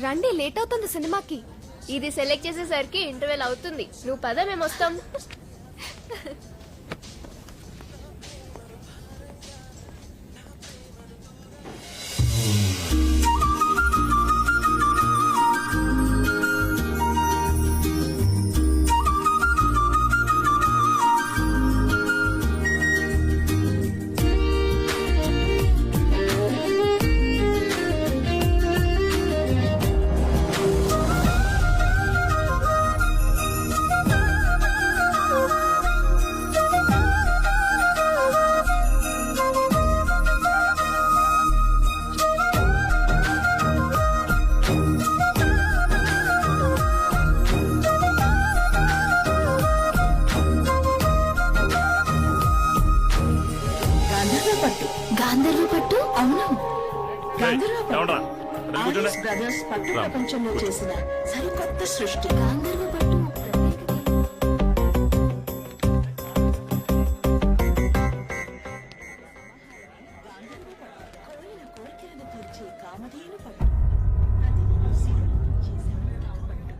రండి, లేట్ అవుతుంది సినిమాకి. ఇది సెలెక్ట్ చేసేసరికి ఇంటర్వెల్ అవుతుంది. నువ్వు పద, మేము వస్తాం. గాంధర్వ పట్టు. అవును, బ్రదర్స్ పట్టు ప్రపంచంలో చేసిన సరికొత్త సృష్టి. గాంధర్వ పట్టు. కోరికలను తీర్చే కామధేను పట్టు. నదిని శివులను చేసిన పట్టు.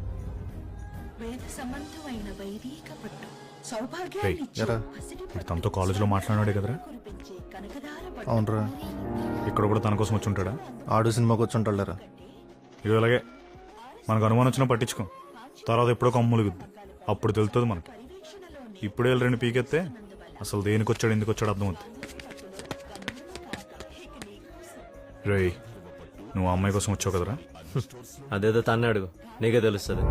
వేద సంబంధమైన వైదిక పట్టు. సౌభాగ్యాన్ని తనతో కాలేజీలో మాట్లాడాడే కదరా? కురిపించే కనకదార పట్టు. అవునరా, ఇక్కడ కూడా తన కోసం వచ్చి ఉంటాడా? ఆడు సినిమాకి వచ్చి ఉంటాడురా. ఇది అలాగే మనకు అనుమానం వచ్చినా పట్టించుకో. తర్వాత ఎప్పుడో కమ్ములుగుద్ది, అప్పుడు తెలుస్తుంది మనకి. ఇప్పుడే వెళ్ళి 2 పీకెత్తే అసలు దేనికి వచ్చాడు ఎందుకు వచ్చాడు అర్థమవుతుంది. రేయ్, నువ్వు ఆ అమ్మాయి కోసం వచ్చావు కదరా? అదేదో తన్నే అడుగు, నీకే తెలుస్తుంది.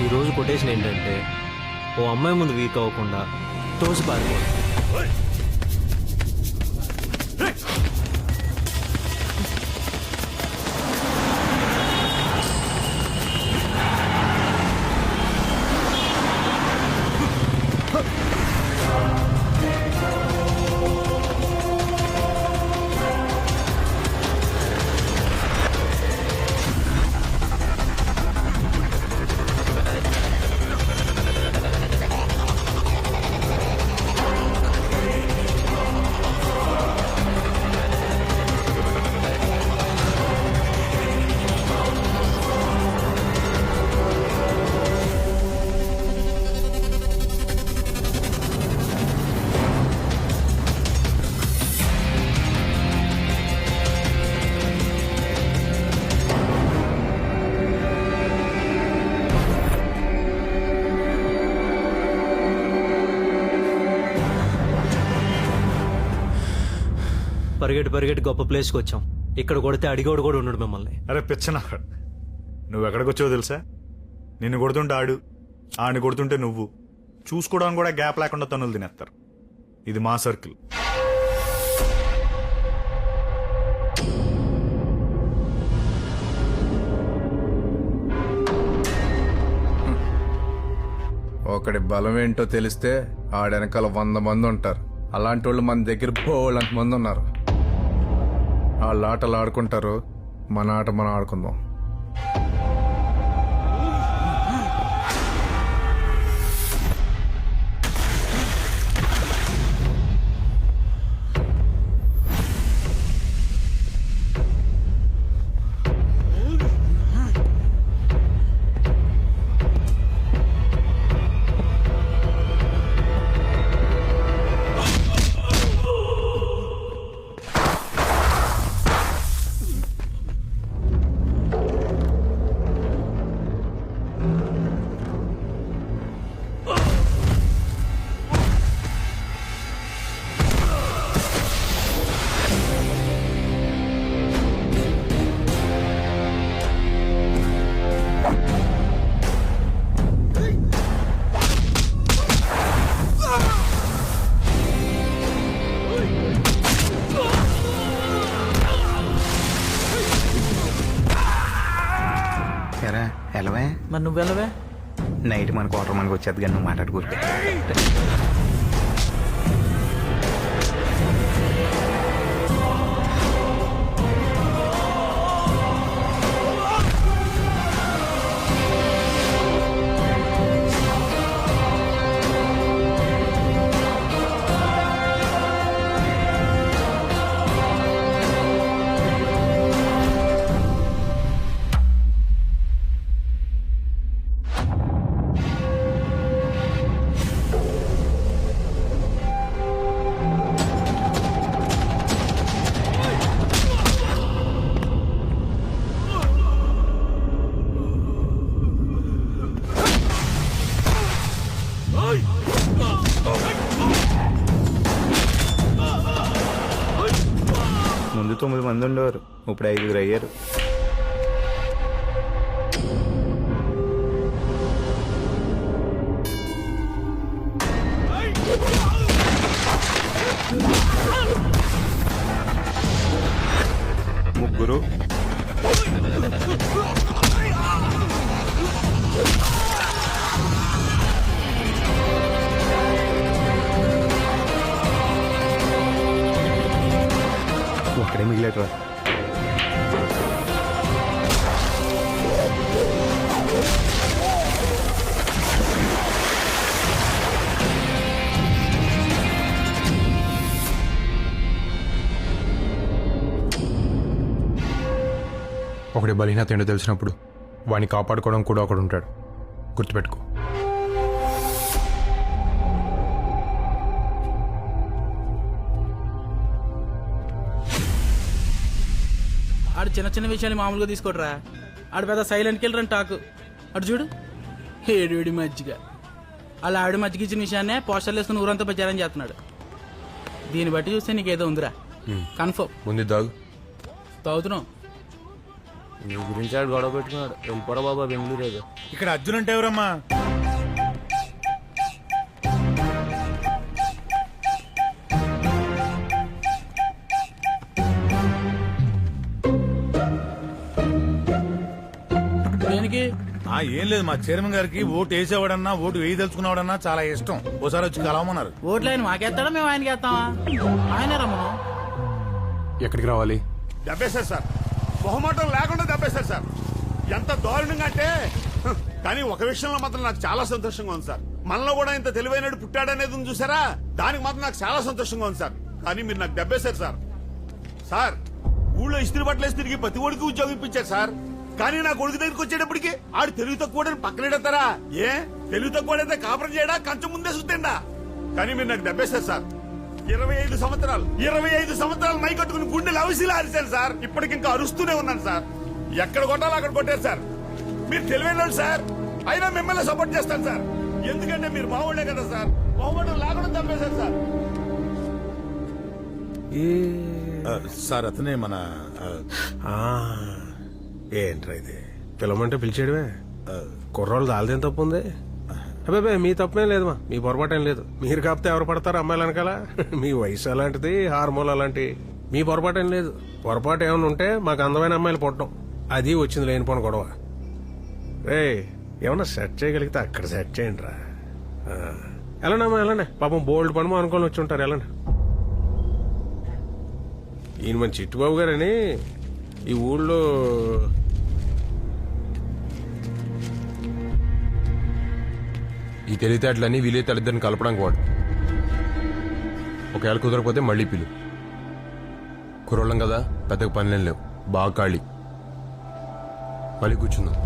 ఈ రోజు కొటేషన్ ఏంటంటే, ఓ అమ్మాయి ముందు వీక్ అవ్వకుండా తోసి పారిపోవాలి. పరిగెట్టి గొప్ప ప్లేస్కి వచ్చాం. ఇక్కడ కొడితే అడిగోడు కూడా ఉన్నాడు మిమ్మల్ని. అరే పిచ్చనా, నువ్వు ఎక్కడికి వచ్చావో తెలుసా? నిన్ను కొడుతుంటే ఆడిని కొడుతుంటే నువ్వు, చూసుకోవడానికి కూడా గ్యాప్ లేకుండా తన్నులు తినేస్తారు. ఇది మా సర్కిల్. ఒకడి బలం ఏంటో తెలిస్తే ఆడెనకాల 100 మంది ఉంటారు. అలాంటి వాళ్ళు మన దగ్గర బోళ్ళంత మంది ఉన్నారు. వాళ్ళ ఆటలు ఆడుకుంటారు, మన ఆట మనం ఆడుకుందాం. మరి నువ్వు వెళ్ళవే? నైట్ మన క్వార్టర్ మనకు వచ్చేది కానీ నువ్వు మాట్లాడుకోరు. ముందు 9 మంది ఉండేవారు, ఇప్పుడు 5 అయ్యారు. ముగ్గురు ఒక్కడే మిగిలేటరా. ఒకటి బలహీనత ఏంటో తెలిసినప్పుడు వాడిని కాపాడుకోవడం కూడా ఒకడు ఉంటాడు, గుర్తుపెట్టుకో. ఆడు చిన్న చిన్న విషయాలు మామూలుగా తీసుకోడరా. ఆడు పెద్ద సైలెంట్ కిల్లర్ టాకు. అటు చూడు, ఏడు మజ్జిగ. అలా ఆవిడ మజ్జిగ ఇచ్చిన విషయాన్నే పోస్టర్లు వేసుకుని ఊరంతా ప్రచారం చేస్తున్నాడు. దీన్ని బట్టి చూస్తే నీకేదో ఉందిరా, కన్ఫర్మ్. ముందు దాగు. తాగుతున్నావు. నీ గురించి ఆడు గొడవ పెట్టుకున్నాడు. వెళ్ళిపోరా బాబా బెంగళూరు ఏదో. ఇక్కడ అర్జున్ అంటే ఎవరమ్మా? దేనికి? ఏం లేదు, మా చైర్మన్ గారికి ఓటు వేసేవాడన్నా ఓటు వేయదలుచుకున్నావాడన్నా చాలా ఇష్టం. ఓసారి వచ్చి కలవమన్నారు. ఓట్లు ఆయన మాకేస్తాడా, మేము ఆయనకి వేస్తామా? ఆయనే రమ్మను. ఎక్కడికి రావాలి? దెబ్బేశారు సార్, మొహమాటం లేకుండా దెబ్బేశారు సార్. ఎంత దారుణంగా అంటే, కానీ ఒక విషయంలో మాత్రం నాకు చాలా సంతోషంగా ఉంది సార్. మనలో కూడా ఇంత తెలివైనడు పుట్టాడనేది ఉంది చూసారా, దానికి మాత్రం నాకు చాలా సంతోషంగా ఉంది సార్. కానీ మీరు నాకు దెబ్బేశారు సార్. సార్, ఊళ్ళో ఇస్త్రీ బట్టలు వేసి తిరిగి ప్రతి ఒడికి ఉద్యోగం ఇప్పించారు సార్. కానీ నా కొడుకు దగ్గరికి వచ్చేటప్పటికి ఆడు తెలుగు తక్కువ పక్కనెడతారా? ఏ తెలుగు తక్కువ కాపురం చేయడా, కంచం ముందే సుత్తిండా? కానీ మీరు నాకు దెబ్బేశారు సార్. 25 సంవత్సరాలు మై కట్టుకుని గుండెలు అవిసిలా అరిశాను సార్. ఇప్పటికి ఇంకా అరుస్తూనే ఉన్నాను సార్. ఎక్కడ కొట్టాలో అక్కడ కొట్టారు సార్. మీరు తెలివైన సార్, అయినా మిమ్మల్ని సపోర్ట్ చేస్తాను సార్. ఎందుకంటే మీరు బాగుండే కదా సార్. బాగుండడం లేకుండా దెబ్బేశారు సార్. సార్ అతనే మన ఏంట్రా ఇది? పిలవమంటే పిలిచేయడమే. కుర్రోళ్ళు దాల్దేం తప్పు ఉంది? అబ్బాయి మీ తప్పేం లేదమ్మా, మీ పొరపాటు ఏం లేదు. మీరు కాకపోతే ఎవరు పడతారు అమ్మాయిలు వెనకాల? మీ వయసు అలాంటిది, హార్మోన్ అలాంటి. మీ పొరపాటు ఏం లేదు. పొరపాటు ఏమైనా ఉంటే మాకు అందమైన అమ్మాయిలు పుట్టడం, అది వచ్చింది లేనిపోని గొడవ. రే ఏమన్నా సెట్ చేయగలిగితే అక్కడ సెట్ చేయండి రా. వెళ్ళండమ్మా వెళ్ళండి, పాపం బోల్డ్ పనమో అనుకోని వచ్చి ఉంటారు. వెళ్ళండి. ఈయన మన చిట్టుబాబు గారని ఈ ఊళ్ళో ఈ తెలివితేటలన్నీ వీలైతేళ్ళిద్దరిని కలపడానికి వాడు. ఒకవేళ కుదరకపోతే మళ్ళీ పిలు. కుర్రోళ్ళం కదా, పెద్దగా పనులేం లేవు, బాగా ఖాళీ. మళ్ళీ కూర్చుందాం.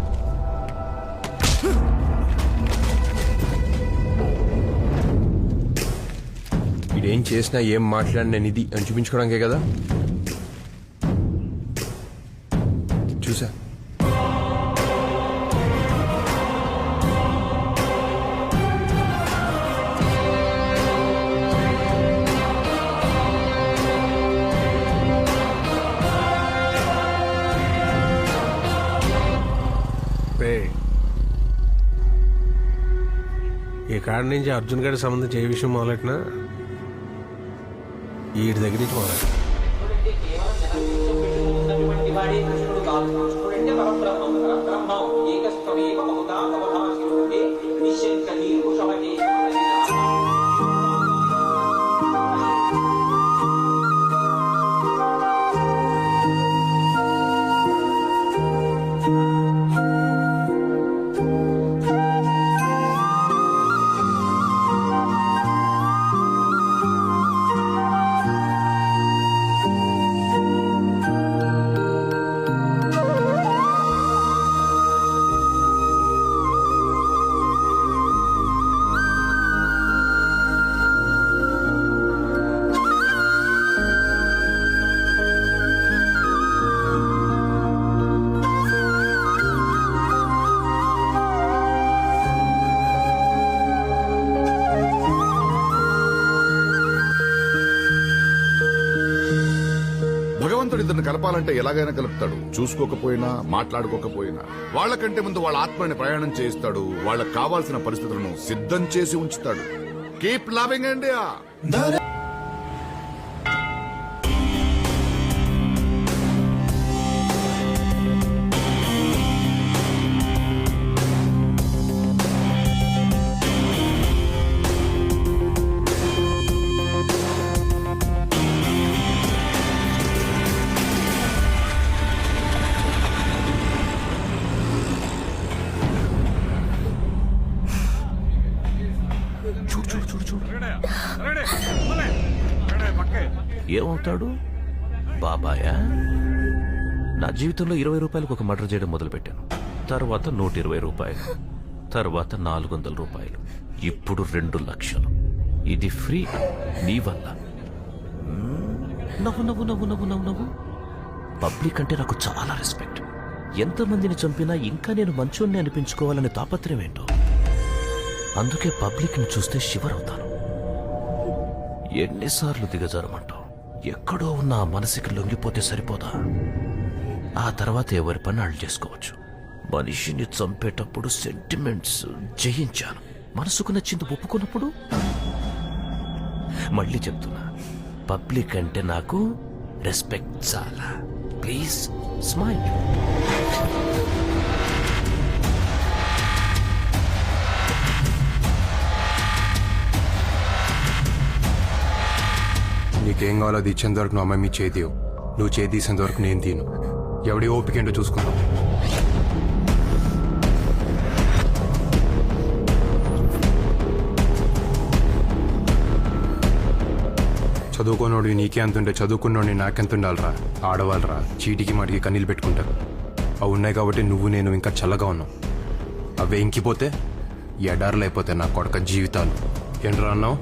ఇదేం చేసినా ఏం మాట్లాడినా ఇది అని చూపించుకోవడానికే కదా. చూసా ఈ కాడ నుంచి అర్జున్ గారికి సంబంధించి ఏ విషయం మొదలెట్టినా వీడి దగ్గర నుంచి మొదలెట్టినా భగవంతుడు ఇద్దరిని కలపాలంటే ఎలాగైనా కలుపుతాడు. చూసుకోకపోయినా మాట్లాడుకోకపోయినా వాళ్ళకంటే ముందు వాళ్ళ ఆత్మని ప్రయాణం చేయిస్తాడు. వాళ్ళకి కావాల్సిన పరిస్థితులను సిద్ధం చేసి ఉంచుతాడు. Keep loving India. ఏమవుతాడు బాబాయా? నా జీవితంలో 20 రూపాయలకు ఒక మర్డర్ చేయడం మొదలుపెట్టాను. తర్వాత 120 రూపాయలు, తర్వాత 400 రూపాయలు, ఇప్పుడు 2 లక్షలు. ఇది ఫ్రీ నీ వల్ల. నవ్వు నవ్వు నవ్వు నవ్వు నవ్వు నవ్వు. పబ్లిక్ అంటే నాకు చాలా రెస్పెక్ట్. ఎంతమందిని చంపినా ఇంకా నేను మంచోన్ని అనిపించుకోవాలనే తాపత్రయం ఏంటో. అందుకే పబ్లిక్ని చూస్తే షివర్ అవుతాను. ఎన్నిసార్లు దిగజారమంటావు? ఎక్కడో ఉన్న ఆ మనసుకి లొంగిపోతే సరిపోదా? ఆ తర్వాత ఎవరి పని వాళ్ళు చేసుకోవచ్చు. మనిషిని చంపేటప్పుడు సెంటిమెంట్స్ జయించాను. మనసుకు నచ్చింది ఒప్పుకున్నప్పుడు మళ్ళీ చెప్తున్నా, పబ్లిక్ అంటే నాకు రెస్పెక్ట్ చాలా. Please smile. నీకేం కావాలో అది ఇచ్చేంత వరకు నువ్వు అమ్మాయి మీ చేతివు. నువ్వు చేతి తీసేంత వరకు నేను తీను. ఎవడి ఓపిక ఏంటో చూసుకుందాం. చదువుకోనోడు నీకే అంతుంటే చదువుకున్నోడిని నాకెంత ఉండాలరా? ఆడవాళ్ళరా చీటికి మాటికి కన్నీళ్ళు పెట్టుకుంటారు. అవి ఉన్నాయి కాబట్టి నువ్వు నేను ఇంకా చల్లగా ఉన్నావు. అవే ఇంకిపోతే ఎడారులు అయిపోతాయి నా కొడక జీవితాలు. ఏంట్రా అన్నావు?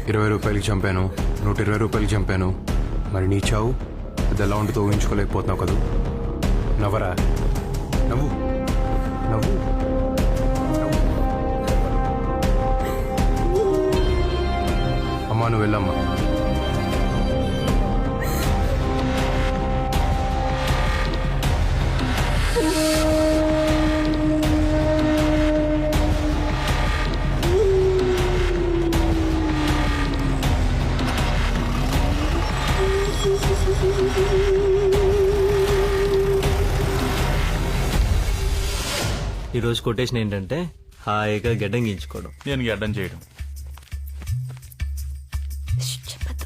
20 రూపాయలకి చంపాను, 120 రూపాయలకి చంపాను. మరి నీ చావు అది ఎలా ఉంటుందో ఊహించుకోలేకపోతున్నావు కదా. నవ్వరా, నవ్వు నవ్వు. అమ్మా నువ్వు వెళ్ళమ్మా. ఈరోజు కొటేషన్ ఏంటంటే హాయిగా గడ్డం గీయించుకోవడం. నేను గడ్డం చేయడం. చెప్పద్దు.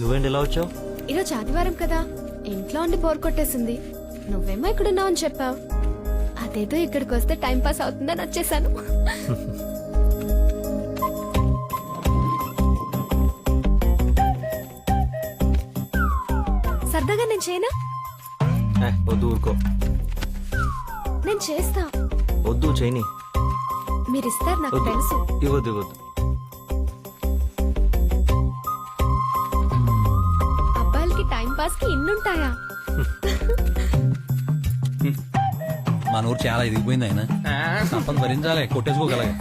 నువ్వేంటి ఇలా వచ్చావు? ఈరోజు ఆదివారం కదా, ఇంట్లో ఉండి బోర్ కొట్టేసింది. నువ్వేమో ఇక్కడున్నావు అని చెప్పావు. అదేదో ఇక్కడికి వస్తే టైం పాస్ అవుతుందని వచ్చేసాను. సరదాగా నేను చేయనా? వద్దు ఊరుకో. నేను చేస్తా. వద్దు చేయని. మీరిస్తారు నాకు వద్దు. తెలుసు. ఇవ్వద్దు ఇవ్వద్దు. అబ్బాయిలకి టైం పాస్ కి ఇన్నుంటాయా? మన ఊరు చాలా ఎదిగిపోయింది. ఆయన సంపద భరించాలి, కొట్టేసుకోగలగా.